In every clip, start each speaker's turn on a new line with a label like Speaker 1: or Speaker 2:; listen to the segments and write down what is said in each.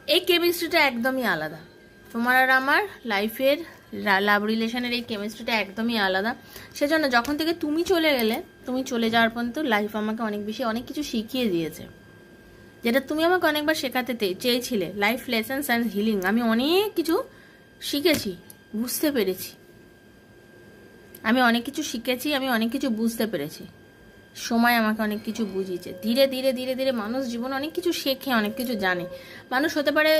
Speaker 1: এই কেমিস্ট্রিটা একদমই আলাদা। তোমার আর আমার লাইফের লাভ রিলেশনের এই কেমিস্ট্রিটা একদমই আলাদা। সেজন্য যখন থেকে তুমি চলে গেলে, তুমি চলে যাওয়ার পর্যন্ত লাইফ আমাকে অনেক কিছু শিখিয়ে দিয়েছে, যেটা তুমি আমাকে অনেকবার শেখাতে চেয়েছিলে। লাইফ লেসন্স অ্যান্ড হিলিং, আমি অনেক কিছু শিখেছি, বুঝতে পেরেছি। আমি অনেক কিছু শিখেছি, আমি অনেক কিছু বুঝতে পেরেছি। সময় আমাকে অনেক কিছু বুঝিয়েছে। ধীরে ধীরে ধীরে ধীরে মানুষ জীবনে অনেক কিছু শেখে, অনেক কিছু জানে। মানুষ হতে পারে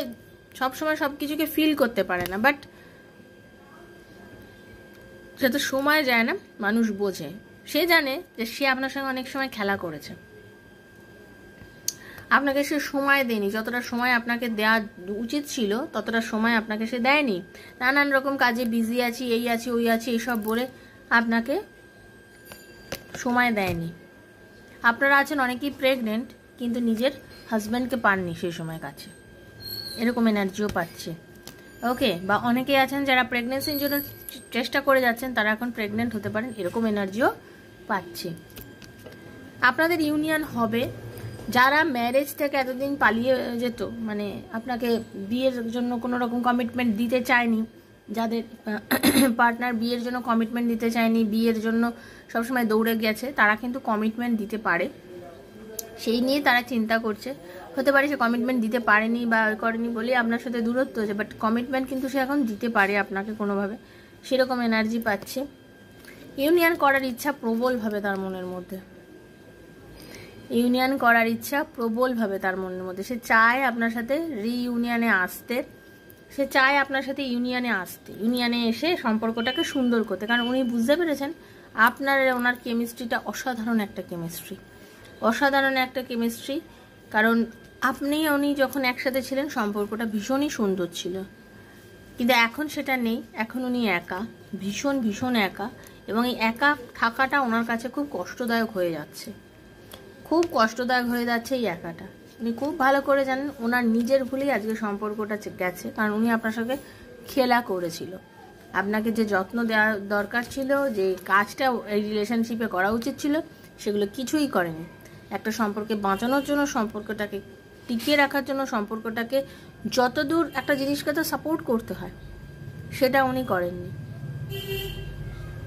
Speaker 1: সবসময় সব কিছুকে ফিল করতে পারে না, বাট যত সময় যায় না মানুষ বোঝে। সে জানে যে সে আপনার সঙ্গে অনেক সময় খেলা করেছে, আপনাকে সে সময় দেয়নি, যতটা সময় আপনাকে দেওয়া উচিত ছিল ততটা সময় আপনাকে সে দেয়নি। নানান রকম কাজে বিজি আছি, এই আছি ওই আছি এইসব বলে আপনাকে সময় দেয়নি। আপনারা আছেন অনেকেই প্রেগনেন্ট, কিন্তু নিজের হাজব্যান্ডকে পাননি সেই সময় কাছে, এরকম এনার্জিও পাচ্ছে। ওকে, বা অনেকেই আছেন যারা প্রেগনেন্সির জন্য চেষ্টা করে যাচ্ছেন, তারা এখন প্রেগনেন্ট হতে পারেন, এরকম এনার্জিও পাচ্ছে। আপনাদের ইউনিয়ন হবে। যারা ম্যারেজ থেকে এতদিন পালিয়ে যেত, মানে আপনাকে বিয়ের জন্য কোনো রকম কমিটমেন্ট দিতে চায়নি, যাদের পার্টনার বিয়ের জন্য কমিটমেন্ট দিতে চায়নি, বিয়ের জন্য সবসময় দৌড়ে গেছে, তারা কিন্তু কমিটমেন্ট দিতে পারে। সেই নিয়ে তারা চিন্তা করছে। হতে পারে সে কমিটমেন্ট দিতে পারেনি বা করেনি বলে আপনার সাথে দূরত্ব হচ্ছে, বাট কমিটমেন্ট কিন্তু সে এখন দিতে পারে আপনাকে কোনোভাবে, সেরকম এনার্জি পাচ্ছে। ইউনিয়ন করার ইচ্ছা প্রবলভাবে তার মনের মধ্যে, ইউনিয়ন করার ইচ্ছা প্রবলভাবে তার মনের মধ্যে। সে চায় আপনার সাথে রিইউনিয়নে আসতে, সে চায় আপনার সাথে ইউনিয়নে আসতে, ইউনিয়নে এসে সম্পর্কটাকে সুন্দর করতে। কারণ উনি বুঝতে পেরেছেন আপনার ওনার কেমিস্ট্রিটা অসাধারণ একটা কেমিস্ট্রি, অসাধারণ একটা কেমিস্ট্রি। কারণ আপনি উনি যখন একসাথে ছিলেন সম্পর্কটা ভীষণই সুন্দর ছিল, কিন্তু এখন সেটা নেই। এখন উনি একা, ভীষণ ভীষণ একা, এবং এই একা থাকাটা ওনার কাছে খুব কষ্টদায়ক হয়ে যাচ্ছে, খুব কষ্টদায়ক হয়ে যাচ্ছে এই একাটা। উনি খুব ভালো করে জানেন ওনার নিজের ভুলেই আজকে সম্পর্কটা গেছে। কারণ উনি আপনার সঙ্গে খেলা করেছিল, আপনাকে যে যত্ন দেওয়া দরকার ছিল, যে কাজটা এই রিলেশনশিপে করা উচিত ছিল, সেগুলো কিছুই করেনি। একটা সম্পর্কে বাঁচানোর জন্য, সম্পর্কটাকে টিকিয়ে রাখার জন্য, সম্পর্কটাকে যতদূর একটা জিনিসকে তো সাপোর্ট করতে হয়, সেটা উনি করেননি।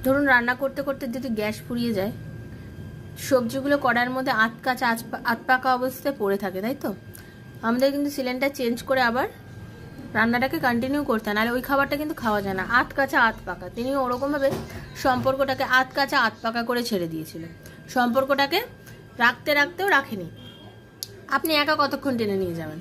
Speaker 1: ধরুন রান্না করতে করতে যদি গ্যাস ফুরিয়ে যায়, সবজিগুলো কড়ার মধ্যে আধ পাকা অবস্থায় পড়ে থাকে, তাই তো? আমাদের কিন্তু সিলিন্ডার চেঞ্জ করে আবার রান্নাটাকে কন্টিনিউ করতে হয়, নাহলে ওই খাবারটা কিন্তু খাওয়া যায় না। আধ কাঁচা আধ পাকা, তিনি ওরকমভাবে সম্পর্কটাকে আধ কাঁচা আধ পাকা করে ছেড়ে দিয়েছিল। সম্পর্কটাকে রাখতে রাখতেও রাখেনি। আপনি একা কতক্ষণ টেনে নিয়ে যাবেন?